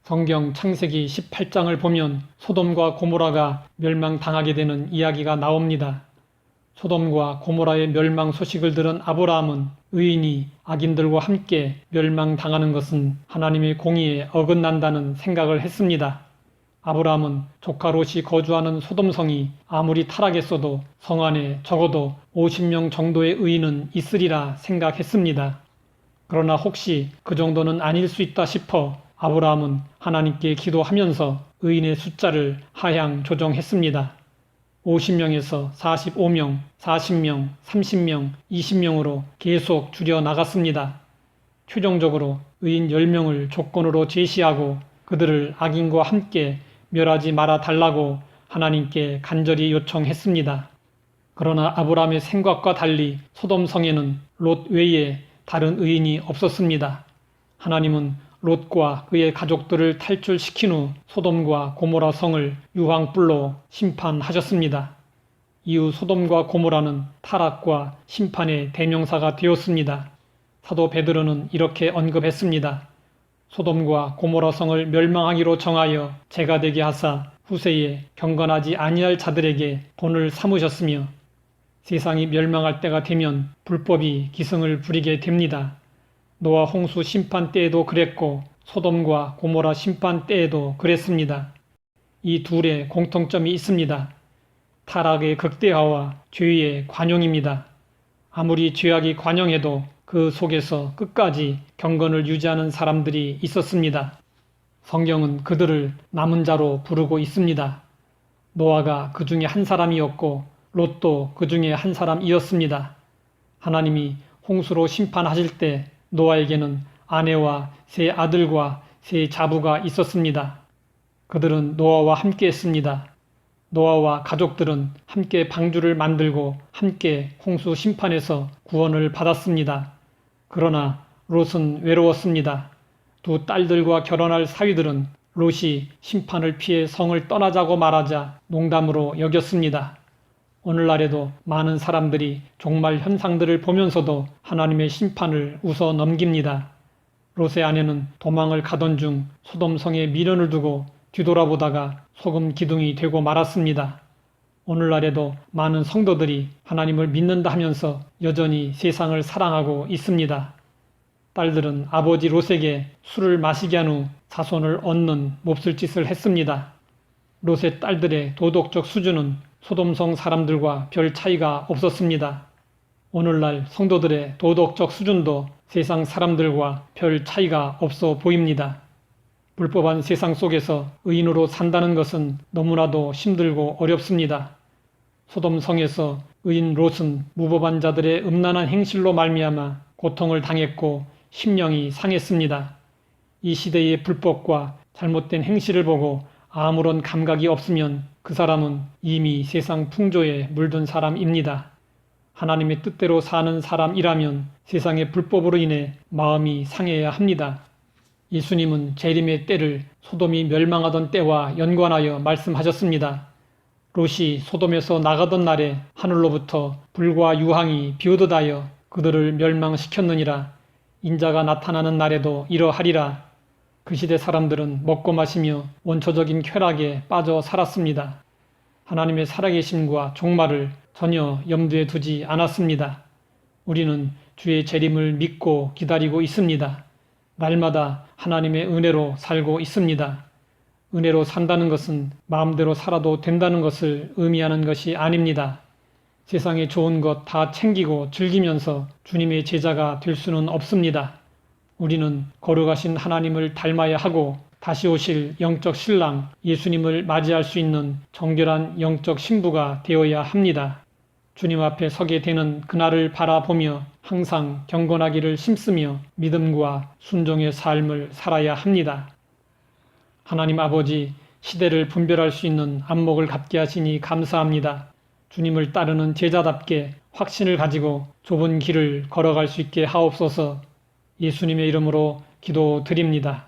성경 창세기 18장을 보면 소돔과 고모라가 멸망당하게 되는 이야기가 나옵니다. 소돔과 고모라의 멸망 소식을 들은 아브라함은 의인이 악인들과 함께 멸망당하는 것은 하나님의 공의에 어긋난다는 생각을 했습니다. 아브라함은 조카 롯이 거주하는 소돔성이 아무리 타락했어도 성 안에 적어도 50명 정도의 의인은 있으리라 생각했습니다. 그러나 혹시 그 정도는 아닐 수 있다 싶어 아브라함은 하나님께 기도하면서 의인의 숫자를 하향 조정했습니다. 50명에서 45명, 40명, 30명, 20명으로 계속 줄여 나갔습니다. 최종적으로 의인 10명을 조건으로 제시하고 그들을 악인과 함께 멸하지 말아 달라고 하나님께 간절히 요청했습니다. 그러나 아브라함의 생각과 달리 소돔성에는 롯 외에 다른 의인이 없었습니다. 하나님은 롯과 그의 가족들을 탈출시킨 후 소돔과 고모라 성을 유황불로 심판하셨습니다. 이후 소돔과 고모라는 타락과 심판의 대명사가 되었습니다. 사도 베드로는 이렇게 언급했습니다. 소돔과 고모라 성을 멸망하기로 정하여 재가 되게 하사 후세에 경건하지 아니할 자들에게 본을 삼으셨으며 세상이 멸망할 때가 되면 불법이 기승을 부리게 됩니다. 노아 홍수 심판 때에도 그랬고 소돔과 고모라 심판 때에도 그랬습니다. 이 둘의 공통점이 있습니다. 타락의 극대화와 죄의 관용입니다. 아무리 죄악이 관용해도 그 속에서 끝까지 경건을 유지하는 사람들이 있었습니다. 성경은 그들을 남은 자로 부르고 있습니다. 노아가 그 중에 한 사람이었고 롯도 그 중에 한 사람이었습니다. 하나님이 홍수로 심판하실 때 노아에게는 아내와 세 아들과 세 자부가 있었습니다. 그들은 노아와 함께 했습니다. 노아와 가족들은 함께 방주를 만들고 함께 홍수 심판에서 구원을 받았습니다. 그러나 롯은 외로웠습니다. 두 딸들과 결혼할 사위들은 롯이 심판을 피해 성을 떠나자고 말하자 농담으로 여겼습니다. 오늘날에도 많은 사람들이 종말 현상들을 보면서도 하나님의 심판을 웃어 넘깁니다. 롯의 아내는 도망을 가던 중 소돔성에 미련을 두고 뒤돌아보다가 소금 기둥이 되고 말았습니다. 오늘날에도 많은 성도들이 하나님을 믿는다 하면서 여전히 세상을 사랑하고 있습니다. 딸들은 아버지 롯에게 술을 마시게 한 후 자손을 얻는 몹쓸 짓을 했습니다. 롯의 딸들의 도덕적 수준은 소돔성 사람들과 별 차이가 없었습니다. 오늘날 성도들의 도덕적 수준도 세상 사람들과 별 차이가 없어 보입니다. 불법한 세상 속에서 의인으로 산다는 것은 너무나도 힘들고 어렵습니다. 소돔성에서 의인 롯은 무법한 자들의 음란한 행실로 말미암아 고통을 당했고 심령이 상했습니다. 이 시대의 불법과 잘못된 행실을 보고 아무런 감각이 없으면 그 사람은 이미 세상 풍조에 물든 사람입니다. 하나님의 뜻대로 사는 사람이라면 세상의 불법으로 인해 마음이 상해야 합니다. 예수님은 재림의 때를 소돔이 멸망하던 때와 연관하여 말씀하셨습니다. 롯이 소돔에서 나가던 날에 하늘로부터 불과 유황이 비오듯 하여 그들을 멸망시켰느니라. 인자가 나타나는 날에도 이러하리라. 그 시대 사람들은 먹고 마시며 원초적인 쾌락에 빠져 살았습니다. 하나님의 살아계심과 종말을 전혀 염두에 두지 않았습니다. 우리는 주의 재림을 믿고 기다리고 있습니다. 날마다 하나님의 은혜로 살고 있습니다. 은혜로 산다는 것은 마음대로 살아도 된다는 것을 의미하는 것이 아닙니다. 세상에 좋은 것 다 챙기고 즐기면서 주님의 제자가 될 수는 없습니다. 우리는 거룩하신 하나님을 닮아야 하고 다시 오실 영적 신랑 예수님을 맞이할 수 있는 정결한 영적 신부가 되어야 합니다. 주님 앞에 서게 되는 그날을 바라보며 항상 경건하기를 힘쓰며 믿음과 순종의 삶을 살아야 합니다. 하나님 아버지, 시대를 분별할 수 있는 안목을 갖게 하시니 감사합니다. 주님을 따르는 제자답게 확신을 가지고 좁은 길을 걸어갈 수 있게 하옵소서. 예수님의 이름으로 기도드립니다.